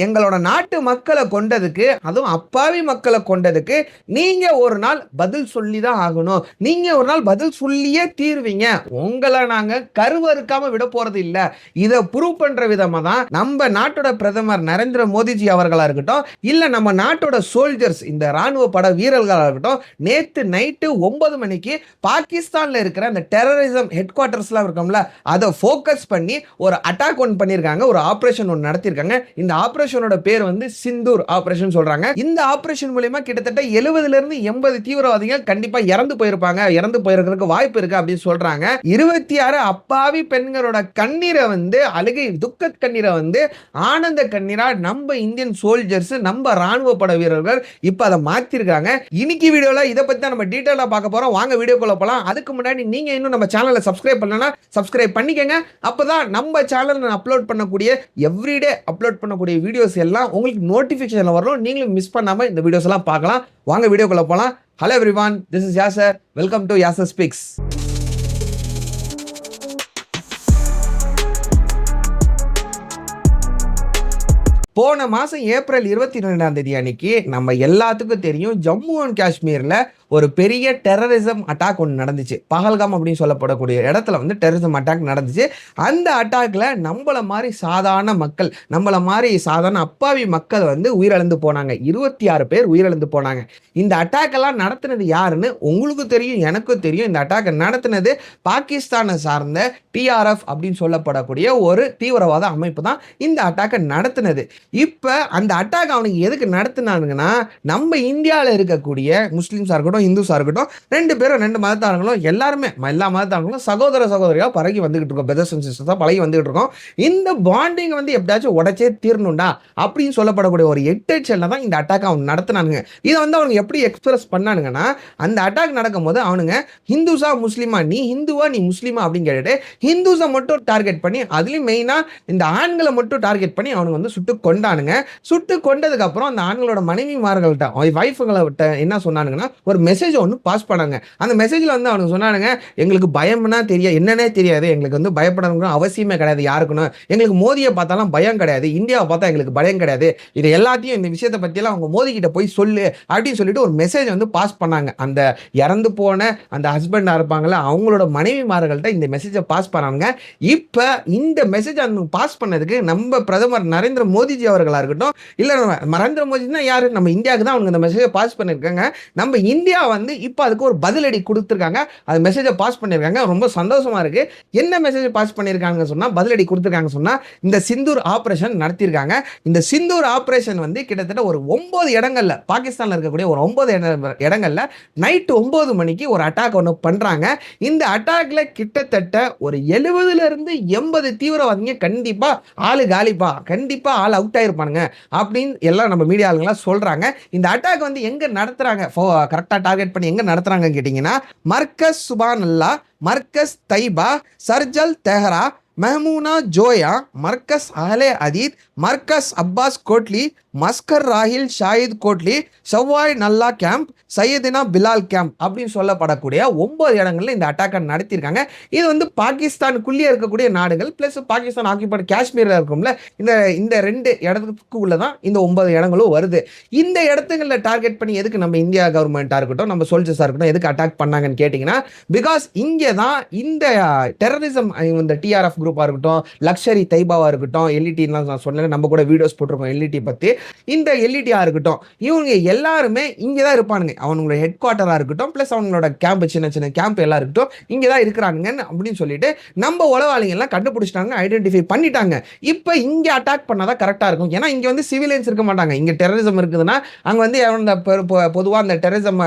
எங்களோட நாட்டு மக்களை கொண்டதுக்கு, அதுவும் அப்பாவி மக்களை கொண்டதுக்கு நீங்க ஒரு நாள் பதில் சொல்லி தான் ஆகணும். நீங்க ஒரு நாள் பதில் சொல்லியே தீருவீங்க. உங்கள நாங்க கருவறுக்காம விட போறது இல்ல. இத ப்ரூவ் பண்ற விதமா தான் நம்ம நாட்டோட பிரதமர் நரேந்திர மோடிஜி அவர்களா இருக்கட்டும், இல்ல நம்ம நாட்டோட சோல்ஜர்ஸ் இந்த ராணுவ பட வீரர்களா இருக்கட்டும், நேத்து நைட்டு 9 மணிக்கு பாகிஸ்தான்ல இருக்கிற அந்த டெரரிசம் ஹெட் குவார்டர்ஸ்லாம் இருக்கும்ல, அதை ஃபோக்கஸ் பண்ணி ஒரு அட்டாக் ஒன்று பண்ணியிருக்காங்க. ஒரு ஆபரேஷன் ஒன்று நடத்தியிருக்காங்க. இந்த ஆபரேஷனோட பேர் வந்து சிந்தூர் ஆபரேஷன் சொல்றாங்க. இந்த ஆபரேஷன் மூலமா கிட்டத்தட்ட 70ல இருந்து 80 தீவிரவாதிகள் கண்டிப்பா இறந்து போயிருப்பாங்க. இறந்து போயிருக்கிறதுக்கு வாய்ப்பு இருக்கு அப்படின்னு சொல்றாங்க. 26 அப்பாவி பெண்களோட கண்ணீரை வந்து அழுகை துக்க கண்ணீரை வந்து ஆனந்த கண்ணீரா நம்ம இந்தியன் சோல்ஜர்ஸ் நம்ம ராணுவ பட வீரர்கள் இப்ப அதை மாத்திருக்காங்க. இன்னைக்கு வீடியோல இதை பத்தி தான் நம்ம டீடைலா பார்க்க போறோம். வாங்க வீடியோக்குள்ள போலாம். அதுக்கு முன்னாடி நீங்க இன்னும் நம்ம சேனலை சப்ஸ்கிரைப் பண்ணலனா சப்ஸ்கிரைப் பண்ணிக்கங்க. அப்பதான் நம்ம சேனல்ல அப்லோட் பண்ணக்கூடிய எவ்ரிடே அப்லோட் பண்ணக்கூடிய வீடியோஸ் எல்லாம் உங்களுக்கு நோட்டிபிகேஷன்ல வரும். நீங்களும் மிஸ் பண்ணாம இந்த வீடியோஸ் எல்லாம் பார்க்கலாம். வாங்க வீடியோக்குள்ள போலாம். Hello everyone, this is Yasar. Welcome to Yasar speaks. போன மாசம் ஏப்ரல் 22ஆம் தேதி அன்னைக்கு நம்ம எல்லாத்துக்கும் தெரியும், ஜம்மு அண்ட் காஷ்மீர்ல ஒரு பெரிய டெரரிசம் அட்டாக் ஒன்று நடந்துச்சு. பஹல்காம் அப்படின்னு சொல்லப்படக்கூடிய இடத்துல வந்து டெரரிசம் அட்டாக் நடந்துச்சு. அந்த அட்டாக்ல நம்மள மாதிரி சாதாரண மக்கள், நம்மள மாதிரி சாதாரண அப்பாவி மக்கள் வந்து உயிரிழந்து போனாங்க. 26 பேர் உயிரிழந்து போனாங்க. இந்த அட்டாக் எல்லாம் நடத்தினது யாருன்னு உங்களுக்கு தெரியும், எனக்கும் தெரியும். இந்த அட்டாக் நடத்தினது பாகிஸ்தானை சார்ந்த TRF அப்படின்னு சொல்லப்படக்கூடிய ஒரு தீவிரவாத அமைப்பு தான் இந்த அட்டாக்கை நடத்தினது. இப்ப அந்த அட்டாக் அவனுக்கு எதுக்கு நடத்தினானுங்கன்னா, நம்ம இந்தியாவில் இருக்கக்கூடிய முஸ்லிம்ஸா இருக்கட்டும், இந்துஸா இருக்கட்டும், ரெண்டு பேரும் ரெண்டு மதத்தாரங்களும் எல்லாருமே எல்லா மதத்தாரங்களும் சகோதர சகோதரியா பழகி வந்துகிட்டு இருக்கோம். பிரதர்ஸ் அண்ட் சிஸ்டர்ஸா பழகி வந்துகிட்டு இருக்கோம். இந்த பாண்டிங் வந்து எப்படியாச்சும் உடைச்சே தீரணும்டா அப்படின்னு சொல்லப்படக்கூடிய ஒரு எட்டெச்சல்ல தான் இந்த அட்டாக் அவன் நடத்தினானுங்க. இதை வந்து அவனுக்கு எப்படி எக்ஸ்பிரஸ் பண்ணானுங்கன்னா, அந்த அட்டாக் நடக்கும்போது அவனுங்க ஹிந்துஸா முஸ்லீமா, நீ ஹிந்துவா நீ முஸ்லீமா அப்படின்னு கேட்டுட்டு ஹிந்துஸை மட்டும் டார்கெட் பண்ணி, அதுலயும் மெயினா இந்த ஆண்களை மட்டும் டார்கெட் பண்ணி அவனுங்க வந்து சுட்டு கொண்டானுங்க. சுட்டு கொண்டதுக்கு அப்புறம் அந்த ஆண்களோட மனைவிமார்கள்ட்ட வைஃப்களை என்ன சொன்னானுங்கன்னா, ஒரு மெசேஜ் ஒன்று பாஸ் பண்ணாங்க. அந்த மெசேஜில் வந்து அவனுக்கு சொன்னானுங்க, எங்களுக்கு பயம்னா என்னன்னே தெரியாது, எங்களுக்கு வந்து பயப்படணுங்கிற அவசியமே கிடையாது யாருக்குன்னு, எங்களுக்கு மோதியை பார்த்தாலும் பயம் கிடையாது, இந்தியாவை பார்த்தா எங்களுக்கு பயம் கிடையாது, இது எல்லாத்தையும் இந்த விஷயத்தை பற்றியெல்லாம் அவங்க மோதி கிட்ட போய் சொல்லு அப்படின்னு சொல்லிட்டு ஒரு மெசேஜ் வந்து பாஸ் பண்ணாங்க. அந்த இறந்து போன அந்த ஹஸ்பண்டாக இருப்பாங்களே அவங்களோட மனைவிமார்கள்ட்ட இந்த மெசேஜை பாஸ் பண்ணாங்க. இப்போ இந்த மெசேஜ் அவங்க பாஸ் பண்ணதுக்கு நம்ம பிரதமர் நரேந்திர மோடிஜி அவர்களாக இருக்கட்டும், இல்லை நரேந்திர மோடினா யாரு, நம்ம இந்தியாவுக்கு தான் அவங்க இந்த மெசேஜை பாஸ் பண்ணியிருக்காங்க. நம்ம இந்தியா வந்து இப்போ அதுக்கு ஒரு பதிலடி கொடுத்துருக்காங்க. அது மெசேஜை பாஸ் பண்ணியிருக்காங்க. ரொம்ப சந்தோஷமா இருக்கு. என்ன மெசேஜ் பாஸ் பண்ணியிருக்காங்க சொன்னா, பதிலடி கொடுத்துருக்காங்க சொன்னா, இந்த சிந்தூர் ஆபரேஷன் நடத்தியிருக்காங்க. இந்த சிந்தூர் ஆபரேஷன் வந்து கிட்டத்தட்ட ஒரு 9 இடங்கள்ல, பாகிஸ்தான்ல இருக்கக்கூடிய ஒரு 9 இடங்கள்ல நைட்டு 9 மணிக்கு ஒரு அட்டாக் ஒன்று பண்றாங்க. இந்த அட்டாக்ல கிட்டத்தட்ட ஒரு 70ல இருந்து 80 தீவிரவாதிங்க கண்டிப்பா ஆளு காலிப்பா, கண்டிப்பா ஆள் அவுட் ஆயிருப்பானுங்க அப்படின்னு எல்லாம் நம்ம மீடியாளுங்களாம் சொல்றாங்க. இந்த அட்டாக் வந்து எங்க நடத்துறாங்க, கரெக்டா டார்கெட் பண்ணி எங்க நடத்துறாங்க கேட்டீங்கன்னா, மர்கஸ் சுபானல்லா, மர்கஸ் தைபா, சர்ஜல் தெஹரா, மெஹமூனா ஜோயா, மர்கஸ் அஹ்லே அதீத், மர்கஸ் அப்பாஸ் கோட்லி, மஸ்கர் ராஹில் ஷாஹித் கோட்லி, ஷவ்வாய் நல்லா கேம்ப், சையதினா பிலால் கேம்ப் அப்படின்னு சொல்லப்படக்கூடிய 9 இடங்கள்ல இந்த அட்டாக்கை நடத்தியிருக்காங்க. இது வந்து பாகிஸ்தானுக்குள்ளேயே இருக்கக்கூடிய நாடுகள் பிளஸ் பாகிஸ்தான் ஆக்கியபைடு காஷ்மீர்ல இருக்கும்ல, இந்த 2 இடத்துக்கு உள்ளதான் இந்த 9 இடங்களும் வருது. இந்த இடத்துங்களில் டார்கெட் பண்ணி எதுக்கு நம்ம இந்தியா கவர்மெண்ட்டாக இருக்கட்டும், நம்ம சோல்ஜர்ஸாக இருக்கட்டும் எதுக்கு அட்டாக் பண்ணாங்கன்னு கேட்டிங்கன்னா, பிகாஸ் இங்கே தான் இந்த டெரரிசம், இந்த TRF குரூப்பாக இருக்கட்டும், லக்ஷரி தைபாவாக இருக்கட்டும், எல்இடிலாம் நான் சொன்னேன், நம்ம கூட வீடியோஸ் போட்டிருக்கோம் எல்இடி பற்றி. இந்த எல்இடியா இருக்கட்டும், இவங்க எல்லாருமே இங்கே தான் இருப்பானுங்க. அவங்களோட ஹெட் குவார்ட்டராக இருக்கட்டும், ப்ளஸ் அவங்களோட கேம்ப், சின்ன சின்ன கேம்ப் எல்லாம் இருக்கட்டும், இங்கே தான் இருக்கிறானுங்க அப்படின்னு சொல்லிட்டு நம்ம உளவாளிங்க எல்லாம் கண்டுபிடிச்சிட்டாங்க, ஐடென்டிஃபை பண்ணிட்டாங்க. இப்போ இங்கே அட்டாக் பண்ணாதான் கரெக்டாக இருக்கும். ஏன்னா இங்கே வந்து சிவிலியன்ஸ் இருக்க மாட்டாங்க. இங்கே டெரரிசம் இருக்குதுன்னா அங்கே வந்து பொதுவாக அந்த டெரரிசம்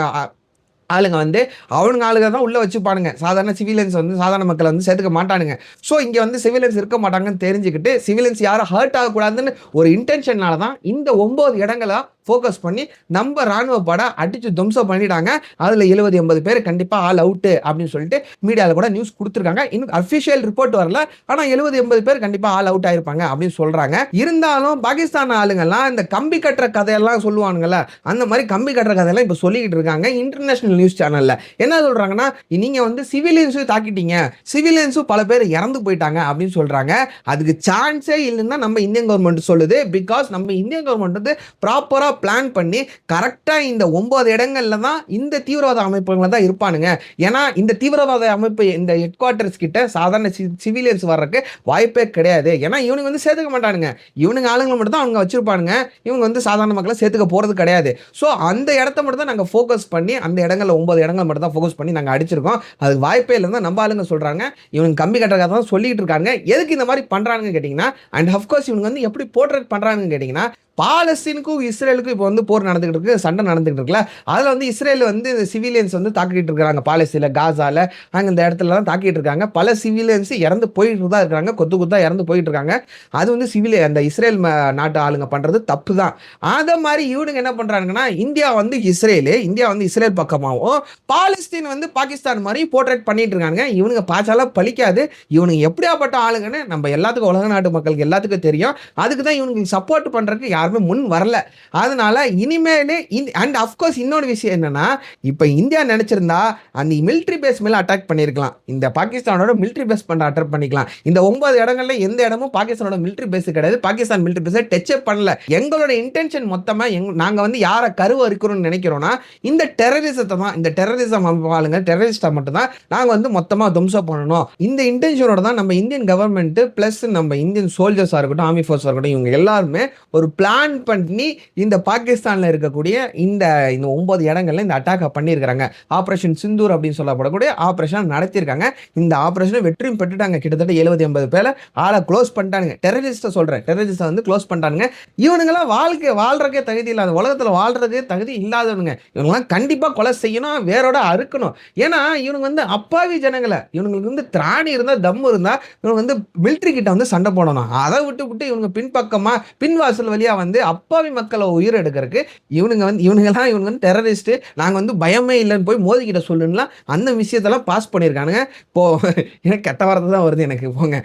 ஆளுங்க வந்து அவனுங்க ஆளுங்க தான் உள்ளே வச்சுப்பானுங்க. சாதாரண சிவிலியன்ஸ் வந்து சாதாரண மக்களை வந்து சேர்த்துக்க மாட்டானுங்க. ஸோ இங்கே வந்து சிவிலியன்ஸ் இருக்க மாட்டாங்கன்னு தெரிஞ்சுக்கிட்டு சிவிலியன்ஸ் யாரும் ஹர்ட் ஆகக்கூடாதுன்னு ஒரு இன்டென்ஷனால தான் இந்த 9 இடங்களா ஃபோக்கஸ் பண்ணி நம்ம ராணுவ படை அடிச்சு துவம்சம் பண்ணிட்டாங்க. அதுல 70-80 பேர் கண்டிப்பா ஆல் அவுட் அப்படின்னு சொல்லிட்டு மீடியால கூட நியூஸ் கொடுத்திருக்காங்க. இன்னும் அபிஷியல் ரிப்போர்ட் வரல. ஆனா 70-80 பேர் கண்டிப்பா ஆல் அவுட் ஆயிருப்பாங்க அப்படின்னு சொல்றாங்க. இருந்தாலும் பாகிஸ்தான் ஆளுங்கெல்லாம் இந்த கம்பி கட்டுற கதையெல்லாம் சொல்லுவானுங்கல்ல, அந்த மாதிரி கம்பி கட்டுற கதையெல்லாம் இப்ப சொல்லிக்கிட்டு இருக்காங்க இன்டர்நேஷனல் நியூஸ் சேனல்ல. என்ன சொல்றாங்கன்னா, நீங்க வந்து சிவிலியன்ஸும் தாக்கிட்டீங்க, சிவிலியன்ஸும் பல பேர் இறந்து போயிட்டாங்க அப்படின்னு சொல்றாங்க. அதுக்கு சான்ஸே இல்லைன்னா நம்ம இந்தியன் கவர்மெண்ட் சொல்லுது. பிகாஸ் நம்ம இந்தியன் கவர்மெண்ட் வந்து ப்ராப்பரா பிளான் பண்ணி கரெக்டா இந்த 9 இடங்கள்ல தான் இந்த தீவிரவாத அமைப்புகள் தான் இருப்பானுங்க. ஏன்னா இந்த தீவிரவாத அமைப்பு இந்த ஹெட் குவார்டர்ஸ் கிட்ட சாதாரண சிவிலியன்ஸ் வர்றதுக்கு வாய்ப்பே கிடையாது. ஏன்னா இவனுங்க வந்து சேர்த்துக்க மாட்டானுங்க. இவனுங்க ஆளுங்களை மட்டும் தான் அவங்க வச்சிருப்பானுங்க. இவங்க வந்து சாதாரண மக்களை சேர்த்துக்க போறது கிடையாது. ஸோ அந்த இடத்த மட்டும் தான் நாங்கள் ஃபோக்கஸ் பண்ணி அந்த இடங்கள்ல 9 இடங்கள் மட்டும் தான் ஃபோக்கஸ் பண்ணி நாங்கள் அடிச்சிருக்கோம். அதுக்கு வாய்ப்பே இல்லைன்னு நம்ம ஆளுங்க சொல்றாங்க. இவங்க கம்பி கட்டுறதா தான் சொல்லிட்டு இருக்காங்க. எதுக்கு இந்த மாதிரி பண்றாங்கன்னு கேட்டீங்கன்னா, அண்ட் அஃப்கோர்ஸ் இவங்க வந்து எப்படி போர்ட்ரேட் பண்றாங்கன்னு கேட்டீங்கன்னா, பாலஸ்தீனுக்கும் இஸ்ரேலுக்கும் இப்போ வந்து போர் நடந்துகிட்டு இருக்கு, சண்டை நடந்துகிட்டு இருக்குல்ல. அதில் வந்து இஸ்ரேல் வந்து சிவிலியன்ஸ் வந்து தாக்கிட்டு இருக்காங்க. பாலஸ்தீனில் காசால அங்கே இந்த இடத்துல தான் தாக்கிட்டு இருக்காங்க. பல சிவிலியன்ஸ் இறந்து போயிட்டு தான் இருக்காங்க, கொத்து கொத்தா இறந்து போயிட்டு இருக்காங்க. அது வந்து அந்த இஸ்ரேல் நாட்டு ஆளுங்க பண்றது தப்பு தான். அதை மாதிரி இவனுங்க என்ன பண்றாங்கன்னா, இந்தியா வந்து இஸ்ரேல் பக்கமாகவும் பாலஸ்தீன் வந்து பாகிஸ்தான் மாதிரி போர்ட்ரேட் பண்ணிட்டு இருக்காங்க. இவனுங்க பாச்சால பழிக்காது. இவனுங்க எப்படியாப்பட்ட ஆளுங்கன்னு நம்ம எல்லாத்துக்கும், உலக நாட்டு மக்களுக்கு எல்லாத்துக்கும் தெரியும். அதுக்கு தான் இவனுக்கு சப்போர்ட் பண்றதுக்கு யாருமே முன் வரல. அதனால இனிமேலே அண்ட் அஃப்கோர்ஸ் இன்னொரு விஷயம் என்னன்னா, இப்ப இந்தியா நினைச்சிருந்தா அந்த மிலிட்டரி பேஸ் மேல அட்டாக் பண்ணிருக்கலாம். இந்த பாகிஸ்தானோட மிலிட்டரி பேஸ் பண்ண அட்டாக் பண்ணிக்கலாம். இந்த 9 இடங்கள்ல எந்த இடமும் பாகிஸ்தானோட மிலிட்டரி பேஸ் கிடையாது. பாகிஸ்தான் மிலிட்டரி பேஸை டச் பண்ணல. எங்களோட இன்டென்ஷன் மொத்தமா நாங்க வந்து யாரை கருவறுக்கிறோம்னு நினைக்கிறோம்னா, இந்த டெரரிசத்தை தான், இந்த டெரரிசம் ஆளுங்க டெரரிஸ்டா மட்டும் தான் நாங்க வந்து மொத்தமா துவம்சம் பண்ணணும். இந்த இன்டென்ஷனோட தான் நம்ம இந்தியன் கவர்மெண்ட் பிளஸ் நம்ம இந்தியன் சோல்ஜர்ஸா இருக்கட்டும், ஆர்மி ஃபோர்ஸா இருக்கட்டும், இவங்க எல்லாருமே ஒரு பிளான் பண்ணி இந்த பாகிஸ்தான்ல இருக்கக்கூடிய இந்த 9 இடங்கள்ல இந்த அட்டாக் பண்ணியிருக்காங்க. ஆபரேஷன் சிந்தூர் அப்படின்னு சொல்லப்படக்கூடிய ஆபரேஷன் நடத்தியிருக்காங்க. இந்த ஆபரேஷனை வெற்றியும் பெற்றுட்டாங்க. கிட்டத்தட்ட 70-80 பேரை ஆளை க்ளோஸ் பண்ணிட்டாங்க. டெரரிஸ்ட சொல்றேன், டெரரிஸ்ட வந்து க்ளோஸ் பண்ணிட்டாங்க. இவனுங்கெல்லாம் வாழ்றதுக்கே தகுதி இல்லாத, உலகத்துல வாழ்றதுக்கே தகுதி இல்லாதவனுங்க. இவங்கெல்லாம் கண்டிப்பா கொலை செய்யணும், வேரோட அறுக்கணும். ஏன்னா இவனுங்க வந்து அப்பாவி ஜனங்களை, இவனுங்களுக்கு வந்து திராணி இருந்தா, தம்மு இருந்தா இவங்க வந்து மிலிட்டரி கிட்ட வந்து சண்டை போடணும். அதை விட்டு இவங்க பின்பக்கமா பின்வாசல் வழியா வந்து அப்பாவி மக்களை உயிர் எடுக்கிறதுக்கு இவங்க வந்து டெரரிஸ்ட், நாங்க வந்து பயமே இல்லைன்னு போய் மோதிக்கிட்ட சொல்லுன்னா அந்த விஷயத்தெல்லாம் பாஸ் பண்ணியிருக்கானுங்க. இப்போ எனக்கு கெட்ட வார்த்தை தான் வருது எனக்கு, போங்க.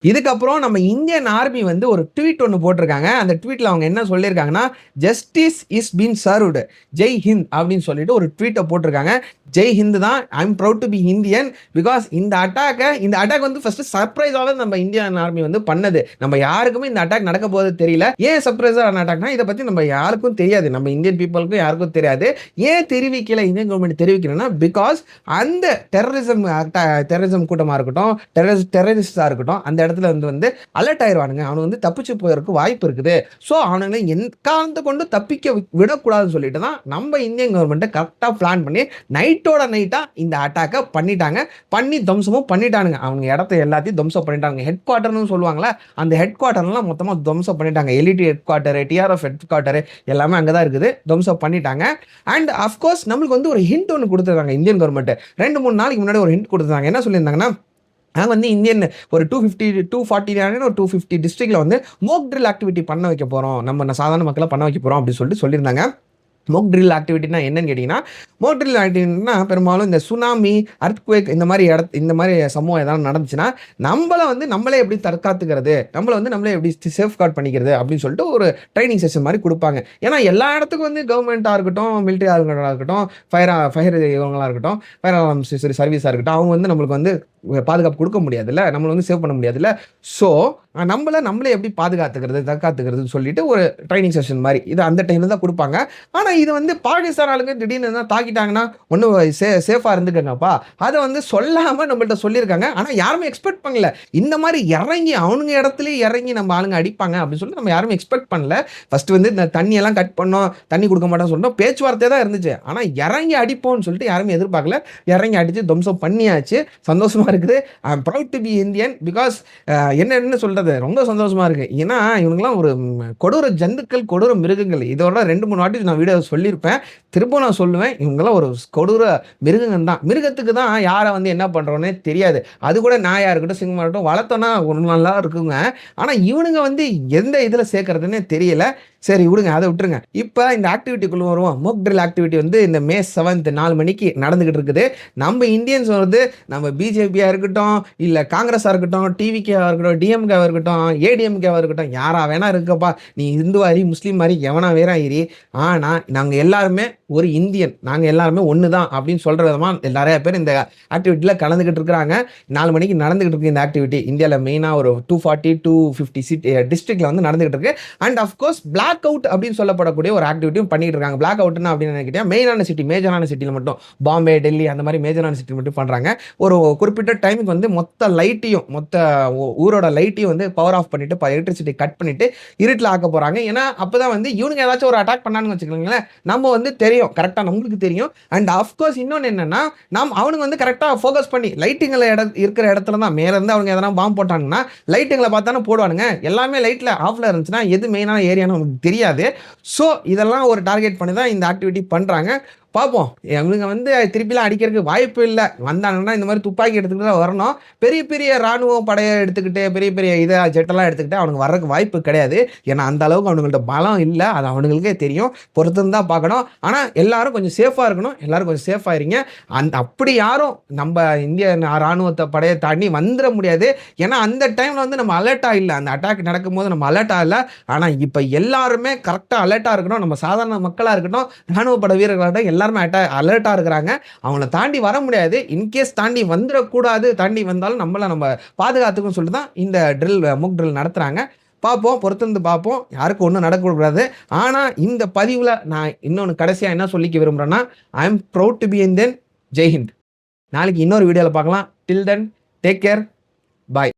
இதுக்கப்புறம் நம்ம இந்தியன் ஆர்மி வந்து ஒரு ட்வீட் ஒன்று போட்டிருக்காங்க. அந்த ட்வீட்ல அவங்க என்ன சொல்லியிருக்காங்கன்னா, justice is been served, Jai Hind அப்படின்னு சொல்லிட்டு ஒரு ட்வீட்டை போட்டிருக்காங்க. ஜெய் ஹிந்த் தான், I am proud to be Indian. Because இந்த அட்டாக் வந்து ஃபர்ஸ்ட் சர்ப்ரைஸாக நம்ம இந்தியன் ஆர்மி வந்து பண்ணது. நம்ம யாருக்குமே இந்த அட்டாக் நடக்க போது தெரியல. ஏன் சர்ப்ரைஸான அட்டாக்னா, இதை பத்தி நம்ம யாருக்கும் தெரியாது, நம்ம இந்தியன் பீப்புளுக்கும் யாருக்கும் தெரியாது. ஏன் தெரிவிக்கல இந்தியன் கவர்மெண்ட் தெரிவிக்கலன்னா, பிகாஸ் அந்த டெரரிசம் கூட்டமா இருக்கட்டும், டெரரிஸ்டா இருக்கட்டும், அந்த இடத்துல வந்து அலர்ட் ஆயிடுவானுங்க. அவனு வந்து தப்பிச்சு போறதுக்கு வாய்ப்பு இருக்குது. ஸோ அவனுங்களை எக்காரணத்தை கொண்டு தப்பிக்க விடக்கூடாதுன்னு சொல்லிட்டு தான் நம்ம இந்தியன் கவர்மெண்ட் கரெக்டாக பிளான் பண்ணி நைட்டோட நைட்டா இந்த அட்டாக்கை பண்ணி துவம்சமும் பண்ணிட்டானுங்க. அவங்க இடத்த எல்லாத்தையும் துவம்சம் பண்ணிட்டாங்க. ஹெட் குவார்டர்னு சொல்லுவாங்களா, அந்த ஹெட் குவார்டர்லாம் மொத்தமாக துவம்சம் பண்ணிட்டாங்க. LED head quarter, TRF head quarter எல்லாமே அங்கே தான் இருக்குது, துவம்சம் பண்ணிட்டாங்க. அண்ட் அஃப்கோர்ஸ் நம்மளுக்கு வந்து ஒரு ஹிண்ட் ஒன்று கொடுத்துருக்காங்க இந்தியன் கவர்மெண்ட். 2-3 நாளைக்கு முன்னாடி ஒரு ஹிண்ட் கொடுத்துருந்தாங்க. என்ன சொல்லியிருந்தாங்கன்னா, நாங்கள் வந்து இந்தியன் ஒரு 249 ஒரு 250 டிஸ்ட்ரிக்ட்ல வந்து மோக் ட்ரில் ஆக்டிவிட்டி பண்ண வைக்க போகிறோம், நம்ம சாதாரண மக்களை பண்ண வைக்க போகிறோம் அப்படின்னு சொல்லியிருந்தாங்க. மோக் ட்ரில் ஆக்டிவிட்டினா என்னன்னு கேட்டிங்கன்னா, மோக் ட்ரில் ஆக்டிவிட்டினா பெரும்பாலும் இந்த சுனாமி, அர்த்குவேக் இந்த மாதிரி சம்பவம் ஏதாவது நடந்துச்சுன்னா நம்மளே எப்படி தற்காத்துக்கிறது, நம்மளே எப்படி சேஃப் கார்ட் பண்ணிக்கிறது அப்படின்னு சொல்லிட்டு ஒரு ட்ரைனிங் செஷன் மாதிரி கொடுப்பாங்க. ஏன்னா எல்லா இடத்துக்கும் வந்து கவர்மெண்ட்டாக இருக்கட்டும், மிலிட்டரி ஆளுங்களாக இருக்கட்டும், ஃபயர் இவங்களாக இருக்கட்டும், ஃபயர் அலார்ம் சர்வீஸாக இருக்கட்டும், அவங்க வந்து நம்மளுக்கு வந்து பாதுகாப்பு கொடுக்க முடியாதுல்ல, நம்மளை வந்து சேவ் பண்ண முடியாதுல்ல. ஸோ நம்மளே எப்படி தற்காத்துக்கிறதுன்னு சொல்லிட்டு ஒரு ட்ரைனிங் செஷன் மாதிரி இது அந்த டைம்ல தான் கொடுப்பாங்க. ஆனால் இது வந்து பாகிஸ்தான் ஆளுங்க திடீர்னு தான் தாக்கிட்டாங்கன்னா ஒன்றும் சேஃபாக இருந்துக்கங்கப்பா, அதை வந்து சொல்லாமல் நம்மள்ட்ட சொல்லியிருக்காங்க. ஆனால் யாருமே எக்ஸ்பெக்ட் பண்ணல இந்த மாதிரி இறங்கி அவனுங்க இடத்துலயே இறங்கி நம்ம ஆளுங்க அடிப்பாங்க அப்படின்னு சொல்லி நம்ம யாருமே எக்ஸ்பெக்ட் பண்ணல. ஃபர்ஸ்ட் வந்து இந்த தண்ணியெல்லாம் கட் பண்ணோம், தண்ணி கொடுக்க மாட்டோம்னு சொன்னோம், பேச்சுவார்த்தை தான் இருந்துச்சு. ஆனால் இறங்கி அடிப்போம்னு சொல்லிட்டு யாருமே எதிர்பார்க்கல. இறங்கி அடிச்சு துவம்சம் பண்ணியாச்சு. சந்தோஷமா இருக்குது. I am proud to be Indian. Because என்ன சொல்றது, ரொம்ப சந்தோஷமா இருக்கு. ஏன்னா இவங்கெல்லாம் ஒரு கொடூர ஜந்துக்கள், கொடூர மிருகங்கள். இதோட 2-3 வாட்டி நான் வீடியோ சொல்லியிருப்பேன், திரும்ப நான் சொல்லுவேன். இவங்கெல்லாம் ஒரு கொடூர மிருகங்கள் தான். மிருகத்துக்கு தான் யாரை வந்து என்ன பண்றோன்னே தெரியாது. அது கூட நாயா இருக்கட்டும், சிங்கமா இருக்கட்டும், வளர்த்தோன்னா ஒரு நல்லா இருக்குங்க. ஆனா இவனுங்க வந்து எந்த இதுல சேர்க்கறதுன்னே தெரியல. சரி விடுங்க, அதை விட்டுருங்க. இப்ப இந்த ஆக்டிவிட்டிக்குள்ள வருவோம். மோக் ட்ரில் ஆக்டிவிட்டி வந்து இந்த May 7th 4 மணிக்கு நடந்துகிட்டு இருக்குது. நம்ம இந்தியன்ஸ் வந்து நம்ம பிஜேபியா இருக்கட்டும், இல்ல காங்கிரஸா இருக்கட்டும், டிவிகேவா இருக்கட்டும், டிஎம்கேவா இருக்கட்டும், ஏடிஎம்கேவா இருக்கட்டும், யாரா வேணா இருக்கப்பா. நீ இந்துவா இரு, முஸ்லீம் மாரி எவனா வேணா இரு. ஆனா நாங்க எல்லாருமே ஒரு இந்தியன். நாங்க எல்லாருமே ஒண்ணுதான் அப்படின்னு சொல்ற விதமா நிறைய பேர் இந்த ஆக்டிவிட்டில கலந்துகிட்டு இருக்காங்க. 4 மணிக்கு நடந்துகிட்டு இருக்கு இந்த ஆக்டிவிட்டி. இந்தியால மெயினா ஒரு 240, 250 டிஸ்ட்ரிக்ட்ல வந்து நடந்துகிட்டு இருக்கு. அண்ட் அஃப்கோர்ஸ் பிளாக் அவுட் அப்படின்னு சொல்லப்படக்கூடிய ஒரு ஆக்டிவிட்டியும் பண்ணிட்டு இருக்காங்க. பிளாக் அவுட்னா அப்படின்னு நினைக்கிட்டா மெயினான சிட்டி, மேஜரான சிட்டியில் மட்டும், பாம்பே, டெல்லி அந்த மாதிரி மேஜரான சிட்டி மட்டும் பண்றாங்க. ஒரு குறிப்பிட்ட டைமுக்கு வந்து மொத்த லைட்டையும், மொத்த ஊரோட லைட்டையும் வந்து பவர் ஆஃப் பண்ணிட்டு, எலக்ட்ரிசிட்டி கட் பண்ணிட்டு இருட்டில் ஆக்க போறாங்க. ஏன்னா அப்பதான் வந்து இவனுங்க ஏதாச்சும் ஒரு அட்டாக் பண்ணான்னு வச்சுக்கோங்களேன், நம்ம வந்து தெரியும், கரெக்டா நம்மளுக்கு தெரியும். அண்ட் அஃப்கோர்ஸ் இன்னொன்று என்னன்னா, அவனுங்க வந்து கரெக்டா ஃபோக்கஸ் பண்ணி லைட்டிங்ல இருக்கிற இடத்துல தான் மேல இருந்து அவங்க எதனா பாம்பு போட்டாங்கன்னா லைட்டுங்களை பார்த்தானே போடுவானுங்க. எல்லாமே லைட்ல ஆஃப்ல இருந்துச்சுன்னா எது மெயினான ஏரியான்னு நமக்கு தெரியாது. ஸோ இதெல்லாம் ஒரு டார்கெட் பண்ணி தான் இந்த ஆக்டிவிட்டி பண்றாங்க. பார்ப்போம். இவனுங்க வந்து திருப்பிலாம் அடிக்கிறதுக்கு வாய்ப்பு இல்ல. வந்தாங்கன்னா இந்த மாதிரி துப்பாக்கி எடுத்துக்கிட்டு தான் வரணும். பெரிய பெரிய ராணுவ படைய எடுத்துக்கிட்டு, பெரிய பெரிய ஜெட்டெல்லாம் எடுத்துக்கிட்டு அவனுக்கு வர்றதுக்கு வாய்ப்பு கிடையாது. ஏன்னா அந்த அளவுக்கு அவனுங்கள்ட்ட பலம் இல்ல. அது அவனுங்களுக்கே தெரியும். பொறுத்திருந்து தான் பார்க்கணும். ஆனா எல்லாரும் கொஞ்சம் சேஃபா இருக்கணும். எல்லாரும் கொஞ்சம் சேஃபா இருங்க. அப்படி யாரும் நம்ம இந்திய ராணுவத்தை படையை தாண்டி வந்துட முடியாது. ஏன்னா அந்த டைம்ல வந்து நம்ம அலர்ட்டா இல்ல. அந்த அட்டாக் நடக்கும்போது நம்ம அலர்ட்டா இல்ல. ஆனா இப்ப எல்லாருமே கரெக்டா அலர்ட்டா இருக்கணும். நம்ம சாதாரண மக்களா இருக்கட்டும், ராணுவ படை வீரர்களாகட்டும் எல்லாருமே அலர்ட்டா இருக்கிறாங்க. அவங்கள தாண்டி வர முடியாது. இன்கேஸ் தாண்டி வந்துடக்கூடாது. தாண்டி வந்தாலும் நம்ம பாதுகாத்துக்கும் சொல்லிட்டு தான் இந்த மூக் ட்ரில் நடத்துறாங்க. பார்ப்போம், பொறுத்திருந்து பார்ப்போம். யாருக்கும் ஒன்றும் நடக்கக்கூடாது. ஆனா இந்த பதிவுல நான் இன்னொன்று கடைசியா என்ன சொல்லிக்க விரும்புறேன்னா, I am proud to be Indian. Jai Hind. நாளைக்கு இன்னொரு வீடியோல பார்க்கலாம். Till then take care. பாய்.